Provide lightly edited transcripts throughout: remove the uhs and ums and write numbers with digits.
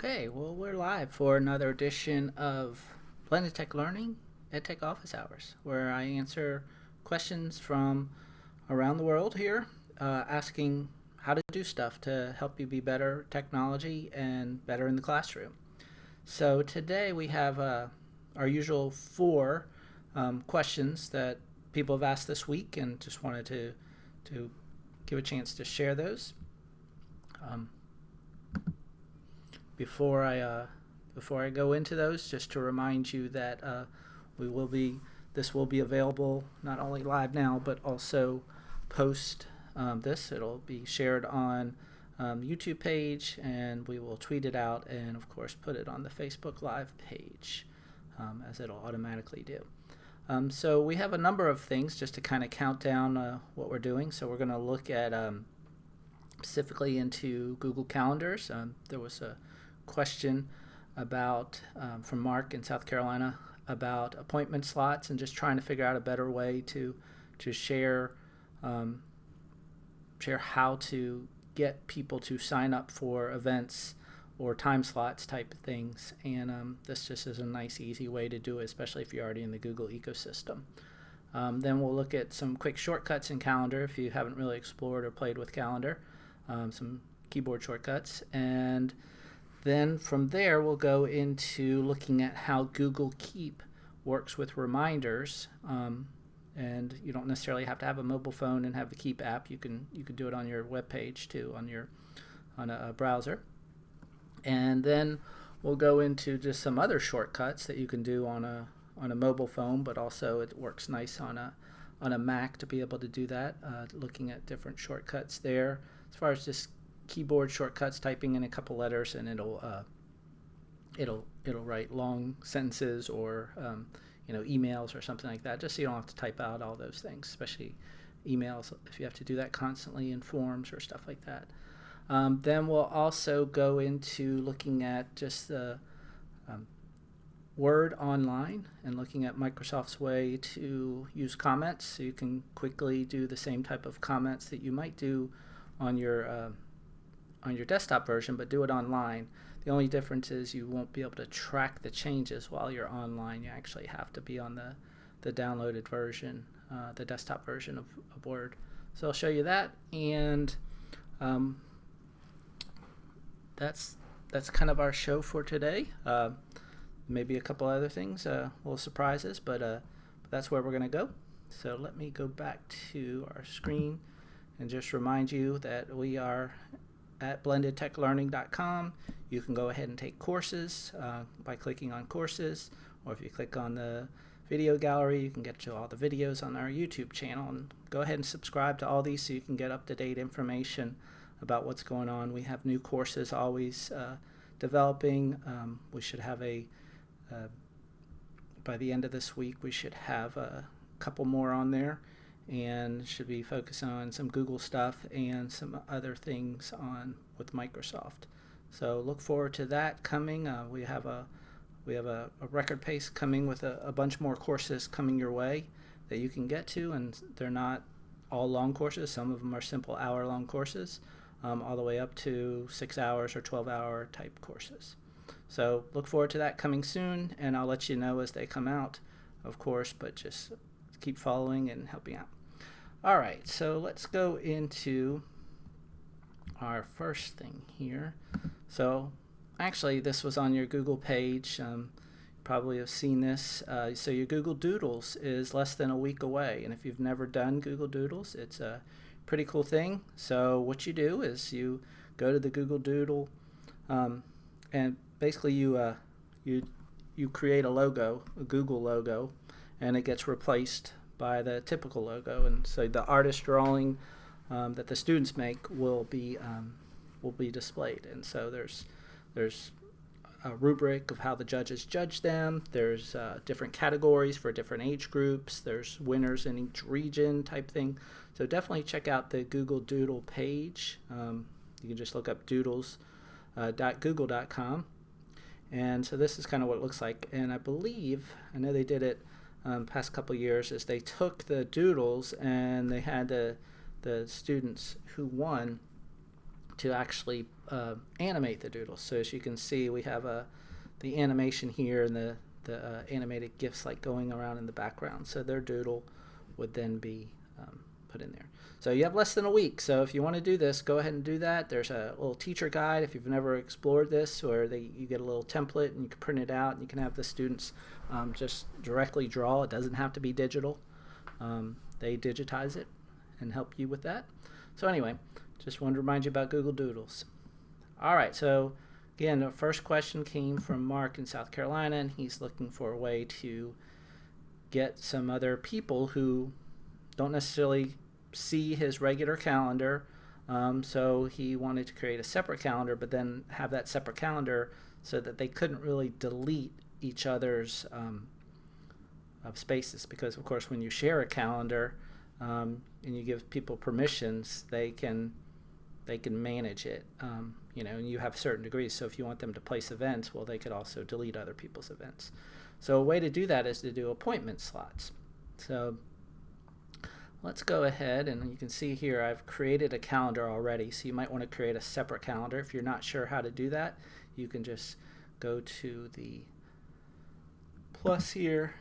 Okay, well, we're live for another edition of Blended Tech Learning Edtech Office Hours, where I answer questions from around the world here, asking how to do stuff to help you be better at technology and better in the classroom. So today we have our usual four questions that people have asked this week, and just wanted to give a chance to share those. Before I go into those, just to remind you that this will be available not only live now, but also post this. It'll be shared on YouTube page, and we will tweet it out, and of course put it on the Facebook Live page, as it'll automatically do. So we have a number of things just to kind of count down what we're doing. So we're going to look at specifically into Google Calendars. There was a question about from Mark in South Carolina about appointment slots and just trying to figure out a better way to share how to get people to sign up for events or time slots type of things, and this just is a nice easy way to do it, especially if you're already in the Google ecosystem. Then we'll look at some quick shortcuts in Calendar if you haven't really explored or played with Calendar, some keyboard shortcuts, and then from there we'll go into looking at how Google Keep works with reminders, and you don't necessarily have to have a mobile phone and have the Keep app. You can do it on your web page too, on a browser. And then we'll go into just some other shortcuts that you can do on a mobile phone, but also it works nice on a Mac to be able to do that. Looking at different shortcuts there, as far as just keyboard shortcuts, typing in a couple letters, and it'll write long sentences or emails or something like that, just so you don't have to type out all those things, especially emails if you have to do that constantly in forms or stuff like that. Then we'll also go into looking at just the Word Online and looking at Microsoft's way to use comments, so you can quickly do the same type of comments that you might do on your desktop version, but do it online. The only difference is you won't be able to track the changes while you're online. You actually have to be on the downloaded version, the desktop version of Word. So I'll show you that, and that's kind of our show for today. Maybe a couple other things, little surprises, but that's where we're going to go. So let me go back to our screen and just remind you that we are at blendedtechlearning.com. You can go ahead and take courses by clicking on courses, or if you click on the video gallery, you can get to all the videos on our YouTube channel, and go ahead and subscribe to all these so you can get up-to-date information about what's going on. We have new courses always developing. We should have by the end of this week, we should have a couple more on there, and should be focusing on some Google stuff and some other things with Microsoft. So look forward to that coming. We have a record pace coming with a bunch more courses coming your way that you can get to, and they're not all long courses. Some of them are simple hour-long courses, all the way up to 6 hours or 12-hour type courses. So look forward to that coming soon, and I'll let you know as they come out, of course, but just keep following and helping out. All right, so let's go into our first thing here. So actually, this was on your Google page. You probably have seen this. So your Google Doodles is less than a week away, and if you've never done Google Doodles, it's a pretty cool thing. So what you do is you go to the Google Doodle, and basically you create a logo, a Google logo, and it gets replaced by the typical logo, and so the artist drawing that the students make will be displayed. And so there's a rubric of how the judges judge them. There's different categories for different age groups. There's winners in each region type thing. So definitely check out the Google Doodle page. You can just look up doodles.google.com. And so this is kind of what it looks like. And I know they did it past couple years, is they took the doodles and they had the students who won to actually animate the doodles. So as you can see, we have the animation here and the animated GIFs like going around in the background. So their doodle would then be put in there. So you have less than a week. So if you want to do this, go ahead and do that. There's a little teacher guide if you've never explored this, or you get a little template and you can print it out and you can have the students just directly draw. It doesn't have to be digital. They digitize it and help you with that. So anyway, just wanted to remind you about Google Doodles. All right, so again, the first question came from Mark in South Carolina, and he's looking for a way to get some other people who don't necessarily see his regular calendar. So he wanted to create a separate calendar, but then have that separate calendar so that they couldn't really delete each other's of spaces, because of course when you share a calendar and you give people permissions, they can manage it, you know, and you have certain degrees. So if you want them to place events, well, they could also delete other people's events. So a way to do that is to do appointment slots. So let's go ahead, and you can see here I've created a calendar already, so you might want to create a separate calendar. If you're not sure how to do that, you can just go to the plus here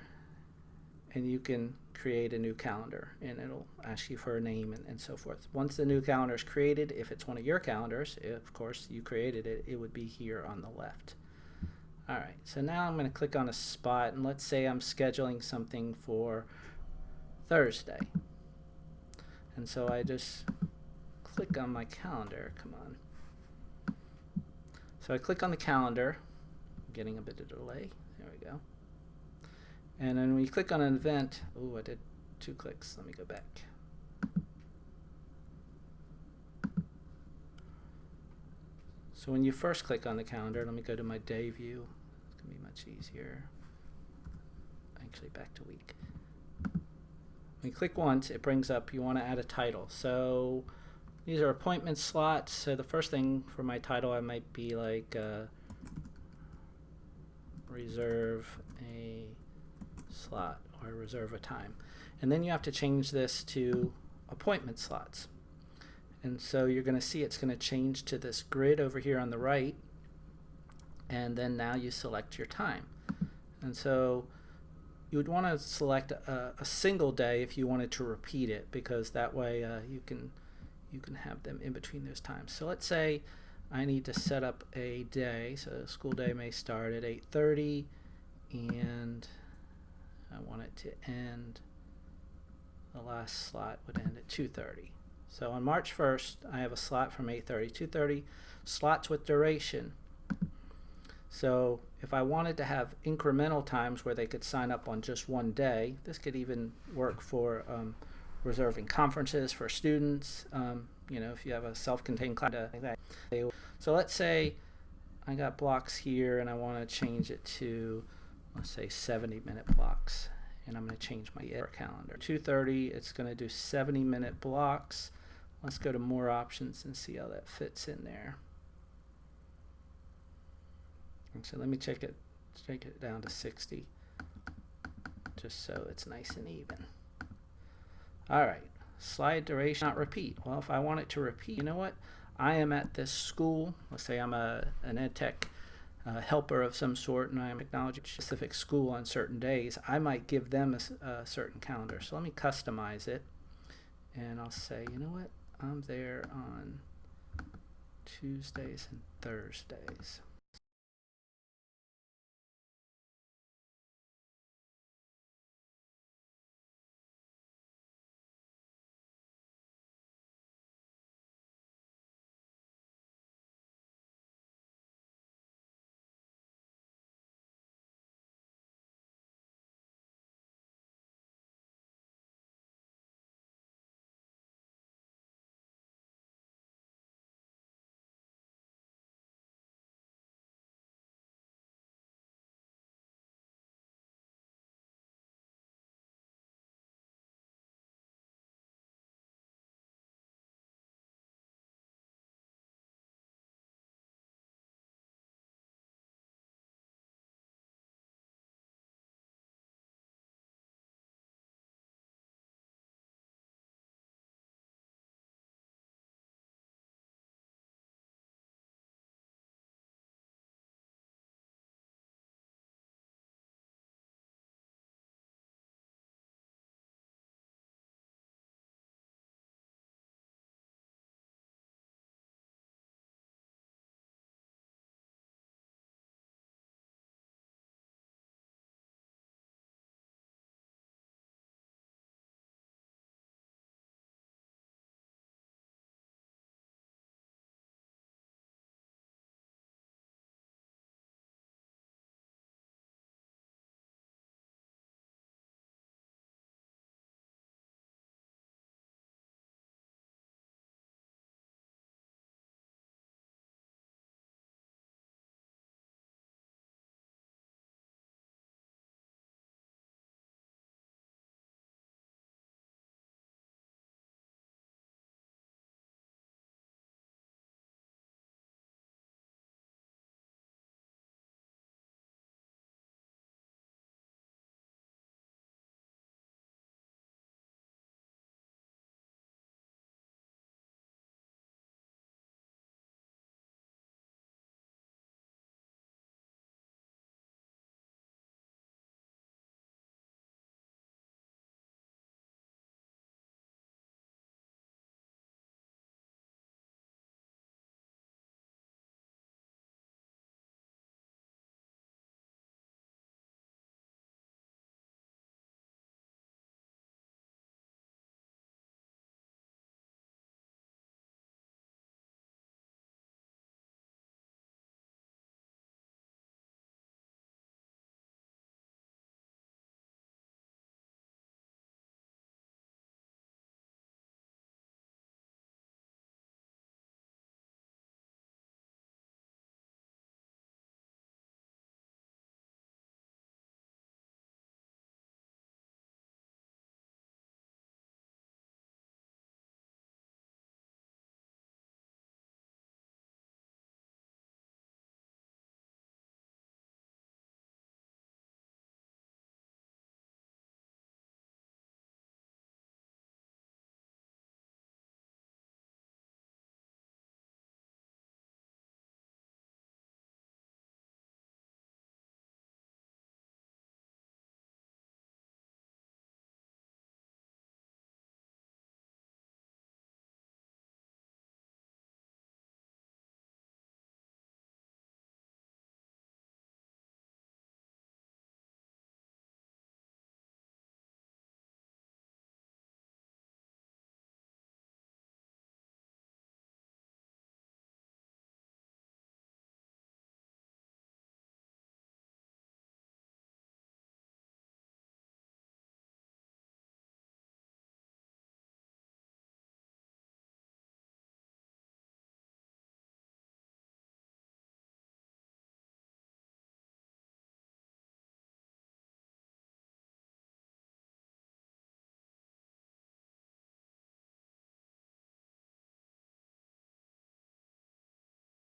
and you can create a new calendar, and it'll ask you for a name and so forth. Once the new calendar is created, if it's one of your calendars, of course you created it, it would be here on the left. Alright, so now I'm going to click on a spot, and let's say I'm scheduling something for Thursday. And so I just click on my calendar. Come on. So I click on the calendar. I'm getting a bit of delay. There we go. And then when you click on an event, oh, I did 2 clicks. Let me go back. So when you first click on the calendar, let me go to my day view. It's going to be much easier. Actually, back to week. When you click once, it brings up, you want to add a title. So these are appointment slots. So the first thing for my title, I might be like reserve a slot or reserve a time. And then you have to change this to appointment slots. And so you're going to see it's going to change to this grid over here on the right. And then now you select your time. And so you would want to select a single day if you wanted to repeat it, because that way you can have them in between those times. So let's say I need to set up a day. So the school day may start at 8:30, and I want it to end, the last slot would end at 2:30. So on March 1st, I have a slot from 8:30 to 2:30, slots with duration. So if I wanted to have incremental times where they could sign up on just one day, this could even work for reserving conferences for students. You know, if you have a self-contained class like that. So let's say I got blocks here and I want to change it to, let's say, 70-minute blocks. And I'm going to change my calendar. 2:30, it's going to do 70-minute blocks. Let's go to more options and see how that fits in there. And so let me take it down to 60, just so it's nice and even. All right, slide duration, not repeat. Well, if I want it to repeat, you know what? I am at this school. Let's say I'm an Edtech helper of some sort, and I'm technology specific school on certain days. I might give them a certain calendar. So let me customize it, and I'll say, you know what? I'm there on Tuesdays and Thursdays.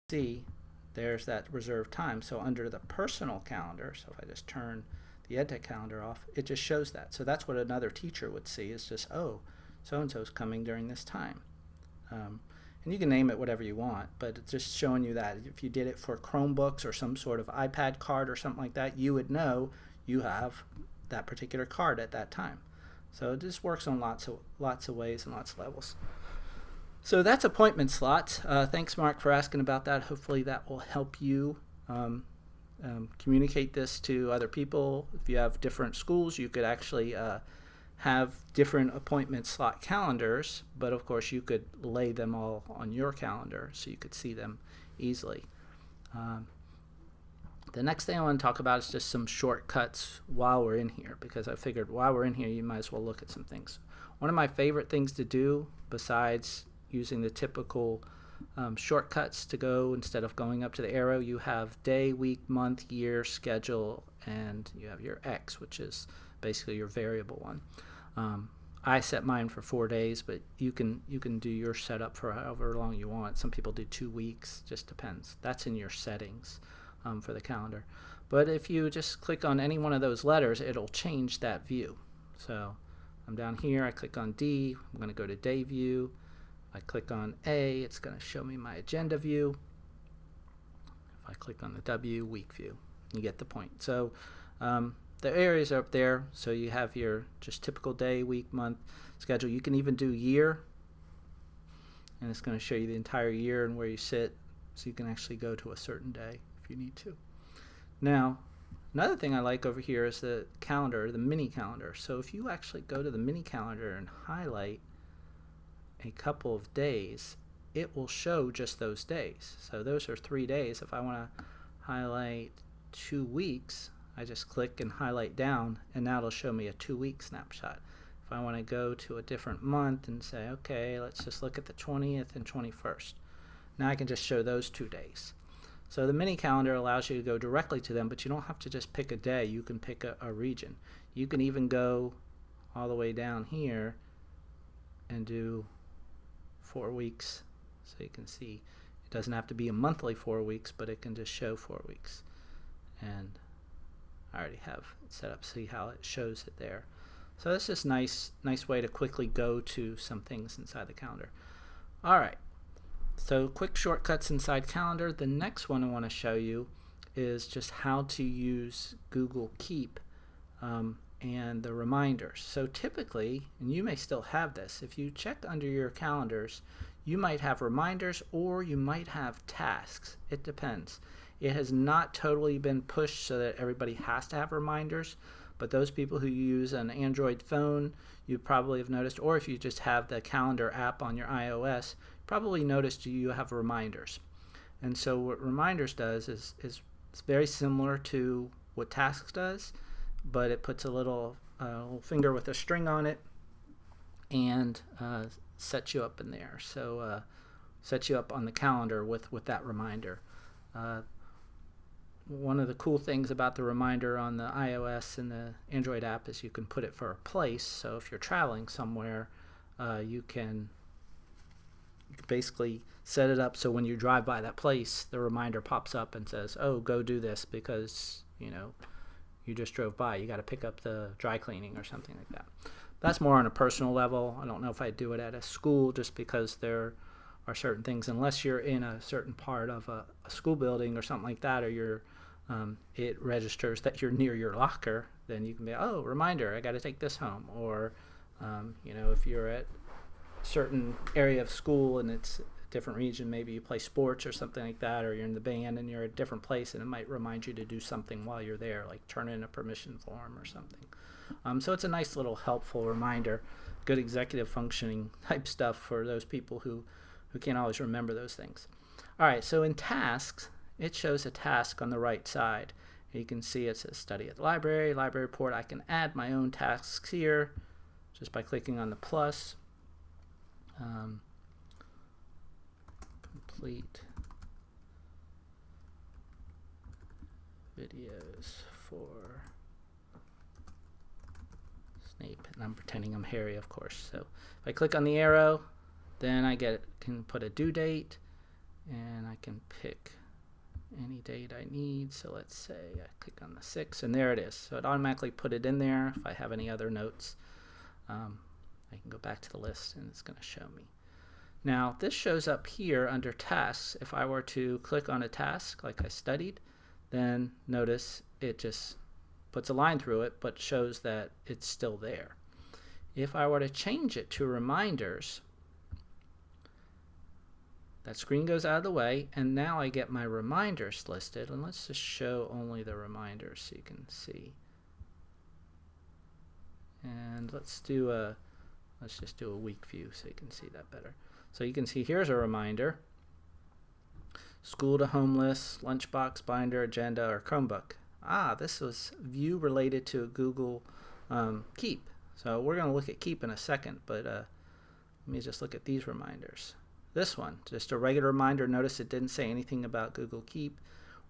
see there's that reserved time. So under the personal calendar, so if I just turn the Edtech calendar off, it just shows that. So that's what another teacher would see, is just, oh, so-and-so's coming during this time. And you can name it whatever you want, but it's just showing you that. If you did it for Chromebooks or some sort of iPad card or something like that, you would know you have that particular card at that time. So it just works on lots of ways and lots of levels. So that's appointment slots. Thanks, Mark, for asking about that. Hopefully that will help you communicate this to other people. If you have different schools, you could actually have different appointment slot calendars, but of course you could lay them all on your calendar so you could see them easily. The next thing I want to talk about is just some shortcuts while we're in here, because I figured while we're in here you might as well look at some things. One of my favorite things to do, besides using the typical shortcuts to go, instead of going up to the arrow, you have day, week, month, year, schedule, and you have your X, which is basically your variable one. I set mine for 4 days, but you can do your setup for however long you want. Some people do 2 weeks, just depends. That's in your settings for the calendar. But if you just click on any one of those letters, it'll change that view. So I'm down here, I click on D, I'm going to go to day view. I click on A, it's going to show me my agenda view. If I click on the W, week view. You get the point. So the areas are up there, so you have your just typical day, week, month schedule. You can even do year, and it's going to show you the entire year and where you sit, so you can actually go to a certain day if you need to. Now, another thing I like over here is the calendar, the mini calendar. So if you actually go to the mini calendar and highlight a couple of days, it will show just those days. So those are 3 days. If I want to highlight 2 weeks, I just click and highlight down, and now it'll show me a 2-week snapshot. If I want to go to a different month and say, okay, let's just look at the 20th and 21st. Now I can just show those 2 days. So the mini calendar allows you to go directly to them, but you don't have to just pick a day. You can pick a region. You can even go all the way down here and do 4 weeks. So you can see it doesn't have to be a monthly 4 weeks, but it can just show 4 weeks. And I already have it set up, see how it shows it there. So that's just nice way to quickly go to some things inside the calendar. Alright, so quick shortcuts inside calendar. The next one I want to show you is just how to use Google Keep and the reminders. So typically, and you may still have this, if you check under your calendars, you might have reminders or you might have tasks. It depends. It has not totally been pushed so that everybody has to have reminders, but those people who use an Android phone, you probably have noticed, or if you just have the calendar app on your iOS, probably noticed you have reminders. And so what reminders does is it's very similar to what tasks does, but it puts a little finger with a string on it and sets you up in there. So sets you up on the calendar with that reminder. One of the cool things about the reminder on the iOS and the Android app is you can put it for a place. So if you're traveling somewhere, you can basically set it up so when you drive by that place, the reminder pops up and says, oh, go do this because you just drove by. You got to pick up the dry cleaning or something like that. That's more on a personal level. I don't know if I'd do it at a school, just because there are certain things, unless you're in a certain part of a school building or something like that, or it registers that you're near your locker, then you can be, oh, reminder, I got to take this home. Or if you're at a certain area of school and it's a different region, maybe you play sports or something like that, or you're in the band and you're at a different place, and it might remind you to do something while you're there, like turn in a permission form or something. So it's a nice little helpful reminder, good executive functioning type stuff for those people who can't always remember those things. All right, so in tasks, it shows a task on the right side. You can see it says study at the library report. I can add my own tasks here just by clicking on the plus. Complete videos for Snape, and I'm pretending I'm Harry, of course. So if I click on the arrow, then I can put a due date, and I can pick any date I need. So let's say I click on the 6th, and there it is. So it automatically put it in there. If I have any other notes, I can go back to the list and it's going to show me. Now this shows up here under tasks. If I were to click on a task like I studied, then notice it just puts a line through it but shows that it's still there. If I were to change it to reminders, that screen goes out of the way, and now I get my reminders listed. And let's just show only the reminders so you can see. And let's just do a week view so you can see that better. So you can see here's a reminder: school to home list, lunchbox, binder, agenda, or Chromebook. This was view related to Google Keep. So we're going to look at Keep in a second, but let me just look at these reminders. This one, just a regular reminder. Notice it didn't say anything about Google Keep.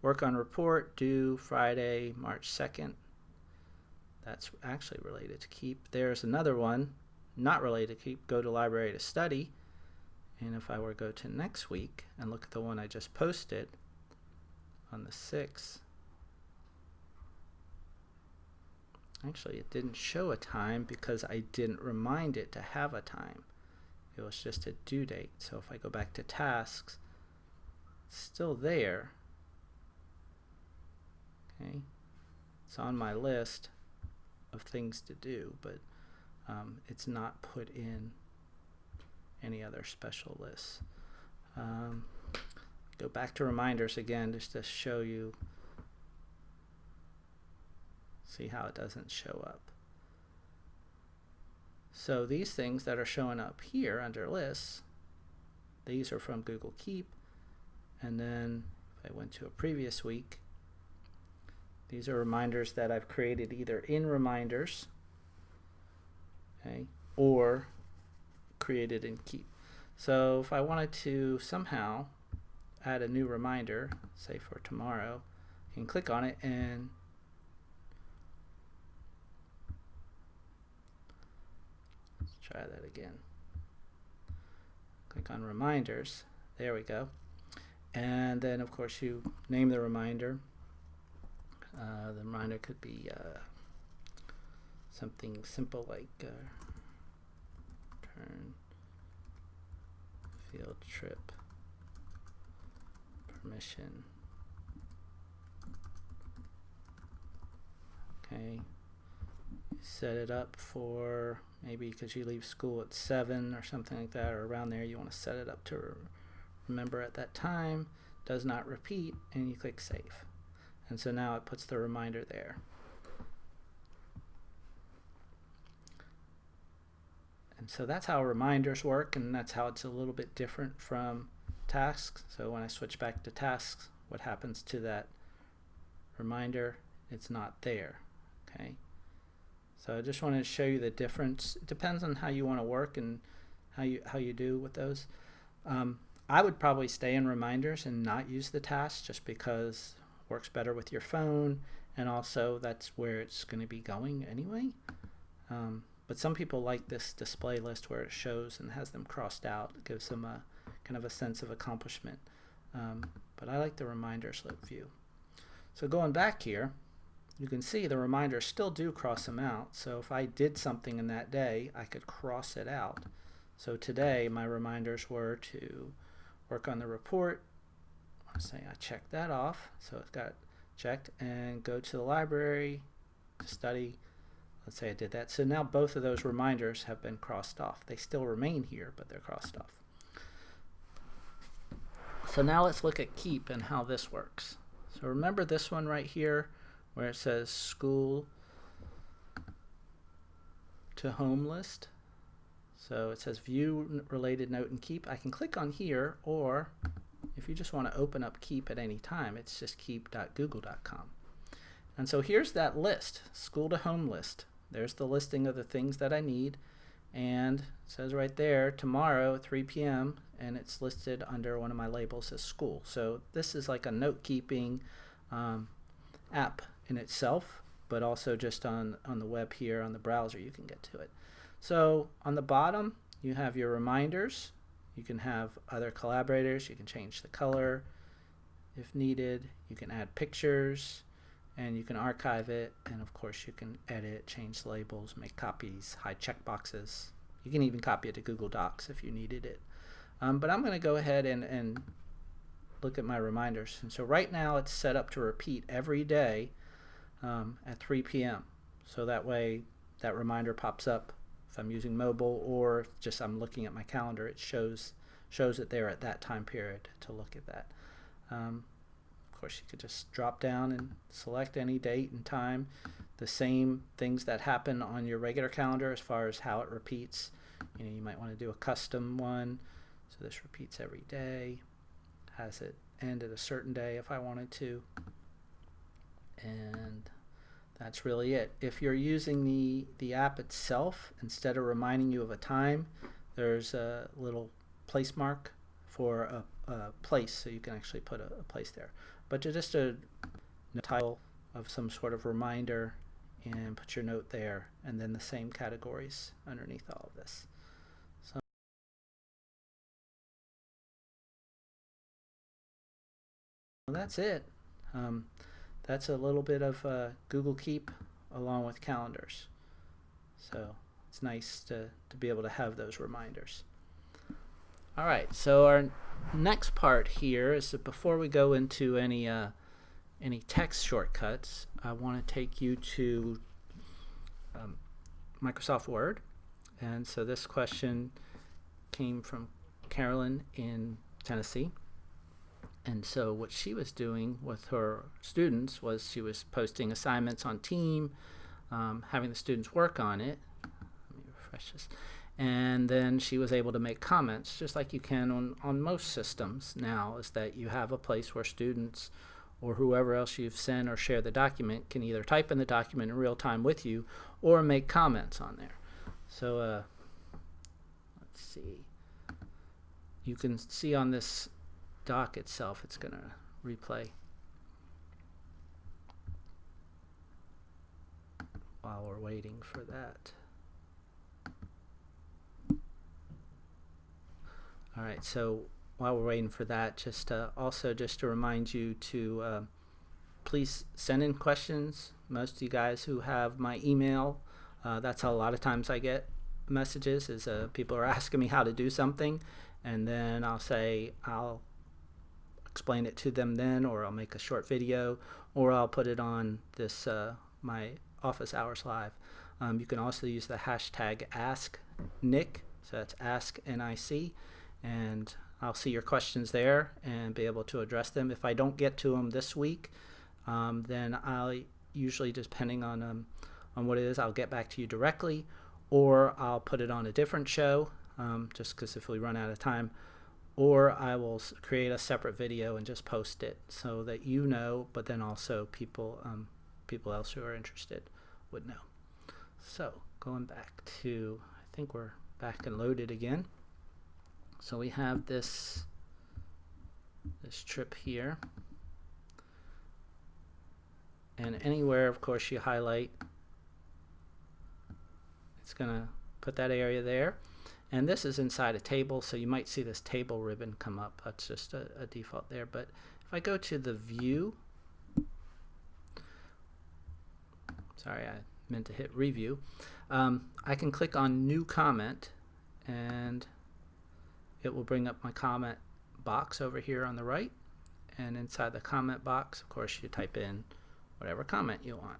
Work on report due Friday, March 2nd. That's actually related to Keep. There's another one not related to Keep. Go to library to study. And if I were to go to next week and look at the one I just posted on the 6th, actually it didn't show a time because I didn't remind it to have a time. It was just a due date. So if I go back to tasks, it's still there. Okay, it's on my list of things to do, but it's not put in any other special lists. Go back to reminders again just to show you, see how it doesn't show up. So these things that are showing up here under lists, these are from Google Keep. And then if I went to a previous week, these are reminders that I've created either in reminders, okay, or created in Keep. So if I wanted to somehow add a new reminder, say for tomorrow, I can click on it and try that again. Click on reminders. There we go. And then of course you name the reminder. The reminder could be something simple like return field trip permission. Okay. Set it up for maybe because you leave school at 7 or something like that, or around there. You want to set it up to remember at that time, does not repeat, and you click save. And so now it puts the reminder there. And so that's how reminders work, and that's how it's a little bit different from tasks. So when I switch back to tasks, what happens to that reminder? It's not there. Okay. So I just wanted to show you the difference. It depends on how you want to work and how you do with those. I would probably stay in reminders and not use the tasks just because it works better with your phone, and also that's where it's going to be going anyway. But some people like this display list where it shows and has them crossed out. It gives them a kind of a sense of accomplishment. But I like the reminders look view. So going back here, you can see the reminders still do cross them out. So if I did something in that day, I could cross it out. So today my reminders were to work on the report. I say I checked that off, so it's got checked, and go to the library to study. Let's say I did that. So now both of those reminders have been crossed off. They still remain here, but they're crossed off. So now let's look at Keep and how this works. So remember this one right here where it says school to home list. So it says view related note in Keep. I can click on here, or if you just want to open up Keep at any time, it's just keep.google.com. And so here's that list, school to home list. There's the listing of the things that I need, and it says right there tomorrow at 3 p.m. and it's listed under one of my labels as school. So this is like a note keeping app in itself, but also just on the web here on the browser you can get to it. So on the bottom you have your reminders, You can have other collaborators. You can change the color if needed. You can add pictures, and you can archive it, and of course you can edit, change labels, make copies, hide checkboxes. You can even copy it to Google Docs if you needed it. But I'm going to go ahead and look at my reminders. And so right now it's set up to repeat every day at 3 p.m. So that way that reminder pops up if I'm using mobile, or just I'm looking at my calendar, it shows it there at that time period to look at that. Of course, you could just drop down and select any date and time. The same things that happen on your regular calendar as far as how it repeats. You might want to do a custom one. So this repeats every day. Has it end at a certain day if I wanted to. And that's really it. If you're using the app itself, instead of reminding you of a time, there's a little place mark for a place, so you can actually put a place there. But just a title of some sort of reminder, and put your note there, and then the same categories underneath all of this. So that's it. That's a little bit of Google Keep along with calendars. So it's nice to be able to have those reminders. All right, so our next part here is that before we go into any text shortcuts, I want to take you to Microsoft Word. And so this question came from Carolyn in Tennessee. And so what she was doing with her students was she was posting assignments on Team, having the students work on it. Let me refresh this. And then she was able to make comments, just like you can on most systems now, is that you have a place where students or whoever else you've sent or shared the document can either type in the document in real time with you or make comments on there. So let's see. You can see on this doc itself, it's going to replay while we're waiting for that. All right, so while we're waiting for that, just also just to remind you to please send in questions. Most of you guys who have my email, that's how a lot of times I get messages, is people are asking me how to do something, and then I'll say I'll explain it to them then, or I'll make a short video, or I'll put it on this my Office Hours Live. You can also use the hashtag AskNick, so that's AskNIC, and I'll see your questions there and be able to address them. If I don't get to them this week, then I'll usually, depending on what it is, I'll get back to you directly, or I'll put it on a different show, just because if we run out of time, or I will create a separate video and just post it so that you know, but then also people else who are interested would know. So going back to, I think we're back and loaded again. So we have this trip here, and anywhere, of course, you highlight, it's going to put that area there. And this is inside a table, so you might see this table ribbon come up. That's just a default there. But if I go to the view, sorry, I meant to hit review, I can click on new comment, and it will bring up my comment box over here on the right. And inside the comment box, of course, you type in whatever comment you want.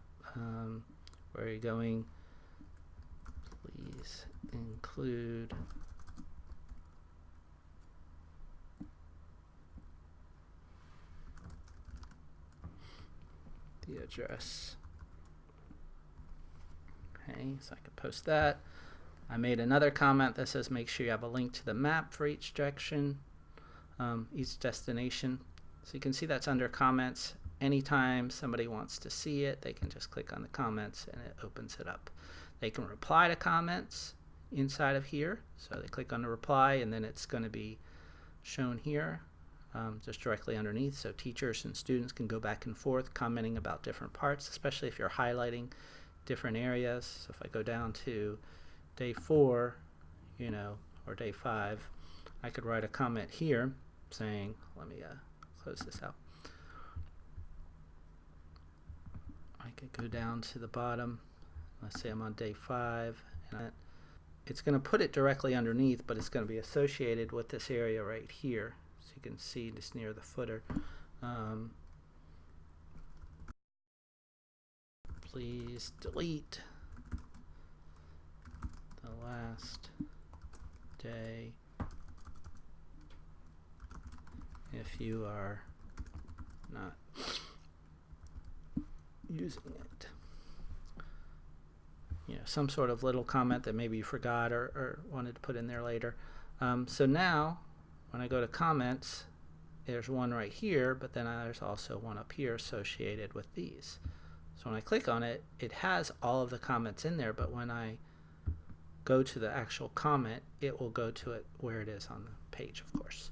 Where are you going? Please include the address. Okay, so I can post that. I made another comment that says make sure you have a link to the map for each direction, each destination. So you can see that's under comments. Anytime somebody wants to see it, they can just click on the comments and it opens it up. They can reply to comments inside of here. So they click on the reply, and then it's going to be shown here just directly underneath. So teachers and students can go back and forth commenting about different parts, especially if you're highlighting different areas. So if I go down to day 4, or day 5, I could write a comment here saying, let me close this out. I could go down to the bottom. Let's say I'm on day 5, and it's going to put it directly underneath, but it's going to be associated with this area right here. So you can see just near the footer. Please delete the last day if you are not using it. You know, some sort of little comment that maybe you forgot or wanted to put in there later. So now when I go to comments, there's one right here, but then there's also one up here associated with these. So when I click on it, it has all of the comments in there, but when I go to the actual comment, it will go to it where it is on the page, of course.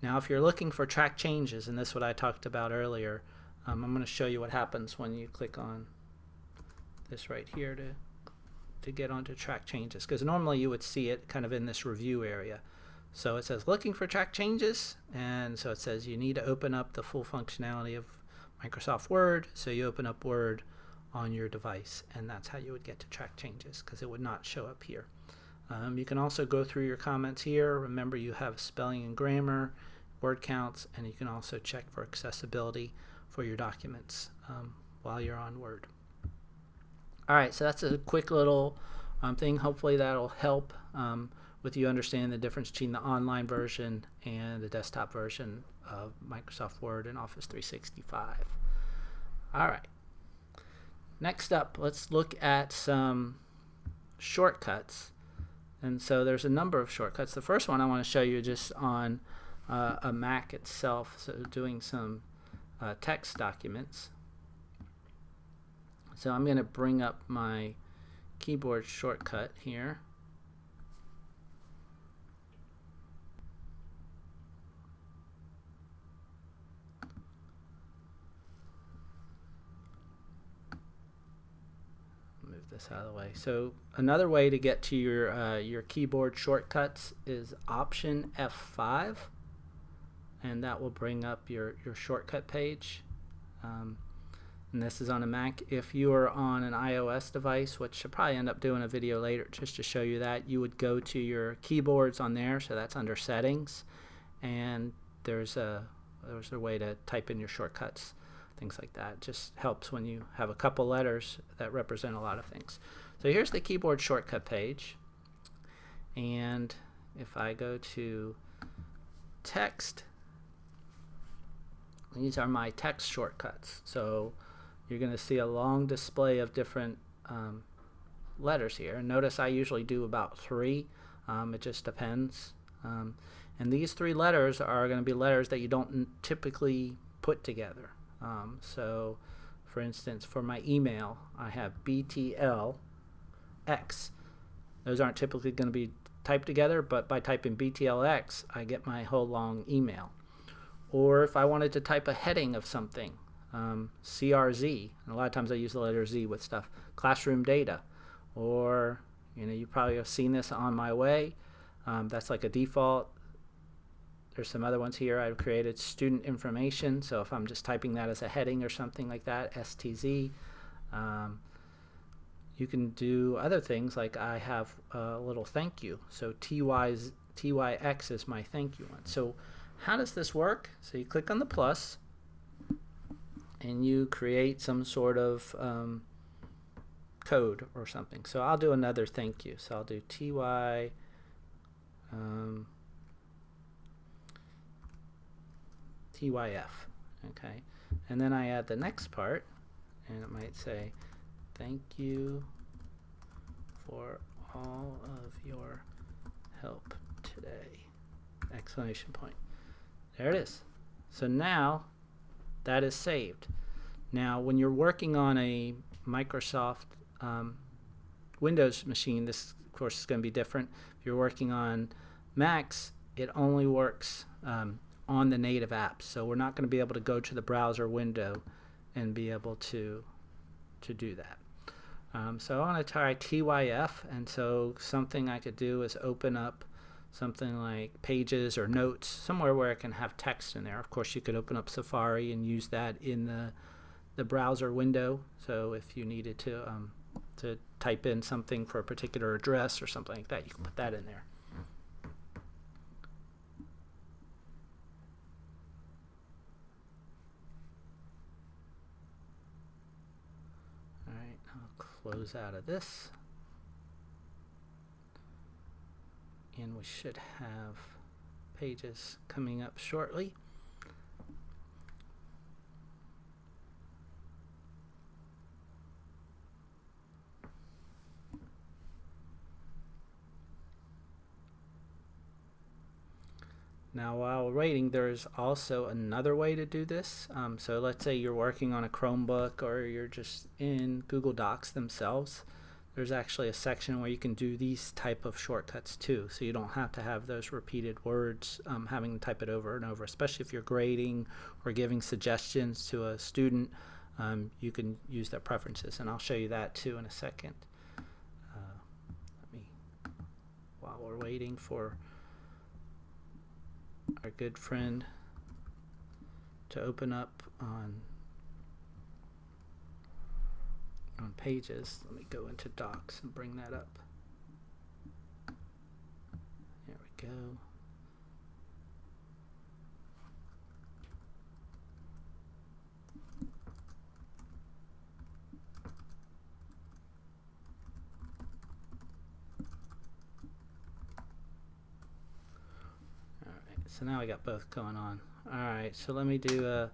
Now if you're looking for track changes, and this is what I talked about earlier, I'm going to show you what happens when you click on this right here to get onto track changes, because normally you would see it kind of in this review area. So it says looking for track changes, and so it says you need to open up the full functionality of Microsoft Word. So you open up Word on your device, and that's how you would get to track changes, because it would not show up here. You can also go through your comments here. Remember, you have spelling and grammar, word counts, and you can also check for accessibility for your documents while you're on Word. Alright, so that's a quick little thing. Hopefully that'll help with you understanding the difference between the online version and the desktop version of Microsoft Word and Office 365. Alright, next up, let's look at some shortcuts. And so there's a number of shortcuts. The first one I want to show you just on a Mac itself, so doing some text documents. So I'm going to bring up my keyboard shortcut here. Move this out of the way. So another way to get to your keyboard shortcuts is Option F5, and that will bring up your shortcut page. And this is on a Mac. If you are on an iOS device, which I'll probably end up doing a video later just to show you that, you would go to your keyboards on there, so that's under settings, and there's a way to type in your shortcuts, things like that. It just helps when you have a couple letters that represent a lot of things. So here's the keyboard shortcut page, and if I go to text, these are my text shortcuts. So you're going to see a long display of different letters here. Notice I usually do about 3. It just depends. And these 3 letters are going to be letters that you don't typically put together. So for instance, for my email, I have BTLX. Those aren't typically going to be typed together, but by typing BTLX, I get my whole long email. Or if I wanted to type a heading of something, CRZ, and a lot of times I use the letter Z with stuff, classroom data, or you probably have seen this on my way. That's like a default. There's some other ones here I've created, student information, so if I'm just typing that as a heading or something like that, STZ. You can do other things, like I have a little thank you, so TYX is my thank you one. So how does this work? So you click on the plus and you create some sort of code or something. So I'll do another thank you. So I'll do TYF. Okay, and then I add the next part, and it might say thank you for all of your help today! Exclamation point. There it is. So now that is saved. Now when you're working on a Microsoft Windows machine, this of course is going to be different. If you're working on Macs, it only works on the native apps. So we're not going to be able to go to the browser window and be able to do that. So I want to try TYF, and so something I could do is open up something like pages or notes, somewhere where it can have text in there. Of course, you could open up Safari and use that in the browser window. So if you needed to type in something for a particular address or something like that, you can put that in there. All right, I'll close out of this. And we should have pages coming up shortly. Now, while waiting, there's also another way to do this. So let's say you're working on a Chromebook or you're just in Google Docs themselves. There's actually a section where you can do these type of shortcuts too, so you don't have to have those repeated words having to type it over and over, especially if you're grading or giving suggestions to a student. You can use their preferences, and I'll show you that too in a second. While we're waiting for our good friend to open up on Pages, let me go into Docs and bring that up. There we go. All right, so now I got both going on. All right, so let me do I'll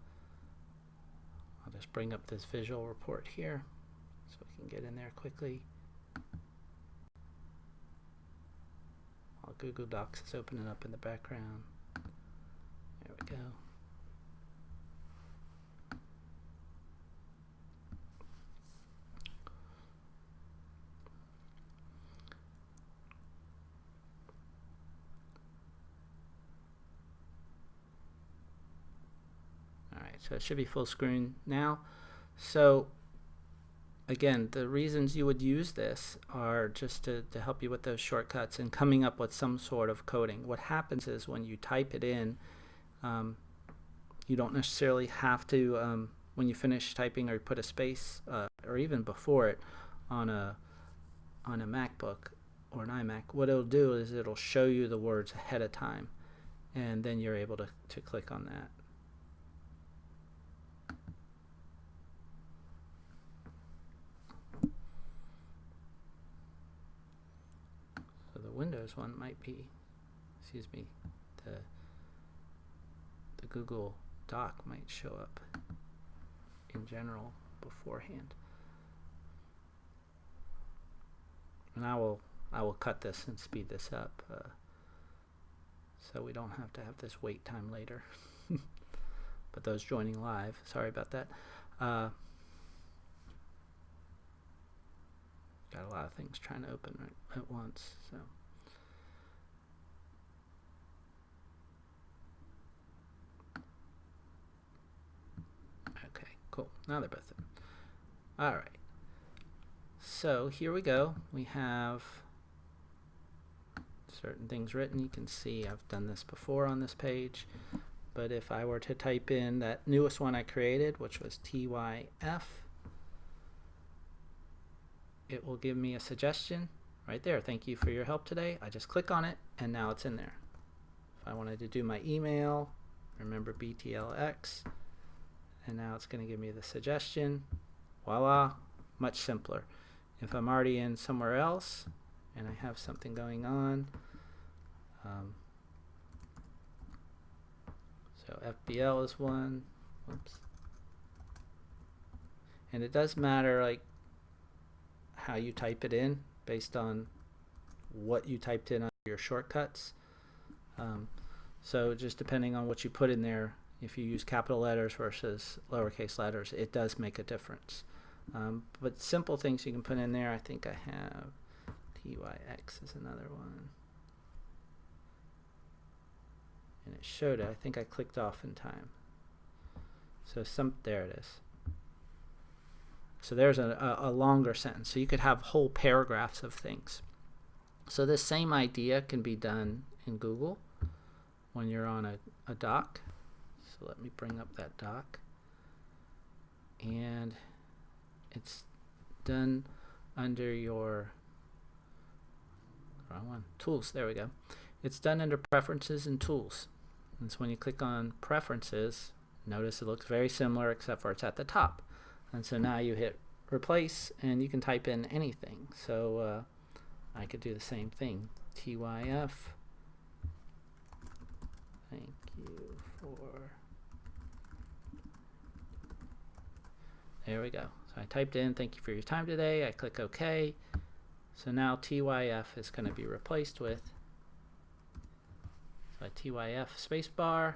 just bring up this visual report here. Get in there quickly while Google Docs is opening up in the background. There we go. All right, so it should be full screen now. So again, the reasons you would use this are just to help you with those shortcuts and coming up with some sort of coding. What happens is when you type it in, you don't necessarily have to, when you finish typing or put a space, or even before it on a MacBook or an iMac, what it'll do is it'll show you the words ahead of time, and then you're able to click on that. Windows one might be, excuse me, the Google Doc might show up in general beforehand. And I will cut this and speed this up so we don't have to have this wait time later. But those joining live, sorry about that. Got a lot of things trying to open at once, so. Okay, cool. Now they're both in. All right. So here we go. We have certain things written. You can see I've done this before on this page. But if I were to type in that newest one I created, which was TYF, it will give me a suggestion right there. Thank you for your help today. I just click on it and now it's in there. If I wanted to do my email, remember BTLX, and now it's going to give me the suggestion. Voila, much simpler. If I'm already in somewhere else and I have something going on, so FBL is one. Whoops. And it does matter like how you type it in based on what you typed in on your shortcuts. So just depending on what you put in there, if you use capital letters versus lowercase letters, it does make a difference. But simple things you can put in there, I think I have TYX is another one. And it showed it. I think I clicked off in time. So there it is. So there's a longer sentence. So you could have whole paragraphs of things. So this same idea can be done in Google when you're on a doc. So let me bring up that doc. And it's done under your wrong one, tools. There we go. It's done under preferences and tools. And so when you click on preferences, notice it looks very similar except for it's at the top. And so now you hit replace and you can type in anything. So I could do the same thing. TYF. Thank you for. There we go. So I typed in thank you for your time today. I click OK. So now TYF is going to be replaced with TYF spacebar.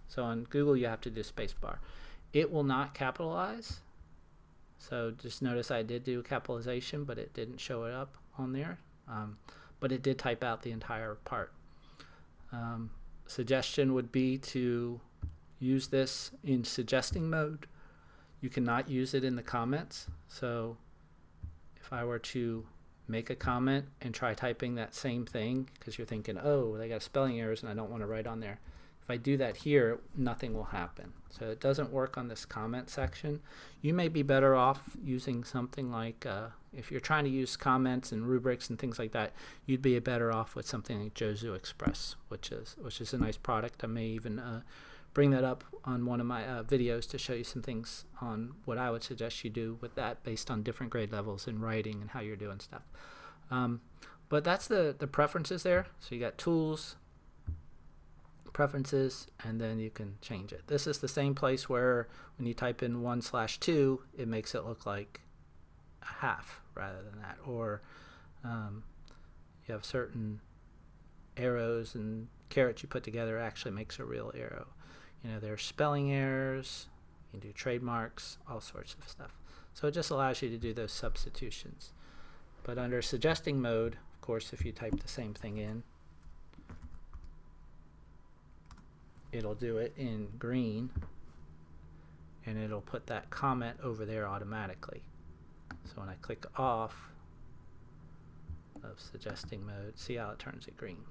So on Google you have to do spacebar. It will not capitalize. So just notice I did do capitalization, but it didn't show it up on there. But it did type out the entire part. Suggestion would be to use this in suggesting mode. You cannot use it in the comments. So if I were to make a comment and try typing that same thing, because you're thinking, oh, they got spelling errors and I don't want to write on there. If I do that here, nothing will happen. So it doesn't work on this comment section. You may be better off using something like, if you're trying to use comments and rubrics and things like that, you'd be better off with something like Jozu Express, which is a nice product. I may even bring that up on one of my videos to show you some things on what I would suggest you do with that based on different grade levels in writing and how you're doing stuff. But that's the preferences there. So you got tools, preferences, and then you can change it. This is the same place where when you type in 1/2, it makes it look like a half rather than that. Or you have certain arrows and carrots you put together actually makes a real arrow. You know, there's spelling errors, you can do trademarks, all sorts of stuff. So it just allows you to do those substitutions. But under suggesting mode, of course, if you type the same thing in, it'll do it in green, and it'll put that comment over there automatically. So when I click off of suggesting mode, see how it turns it green.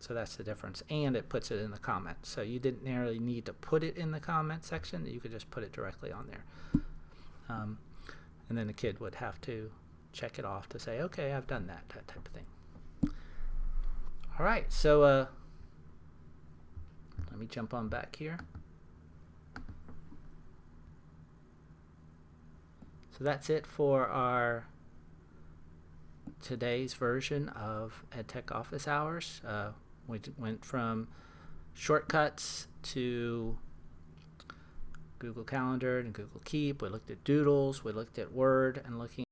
So that's the difference, and it puts it in the comments. So you didn't really need to put it in the comment section. You could just put it directly on there. And then the kid would have to check it off to say, okay, I've done that type of thing. All right, so let me jump on back here. So that's it for our today's version of Edtech Office Hours. We went from shortcuts to Google Calendar and Google Keep. We looked at Doodles. We looked at Word and looking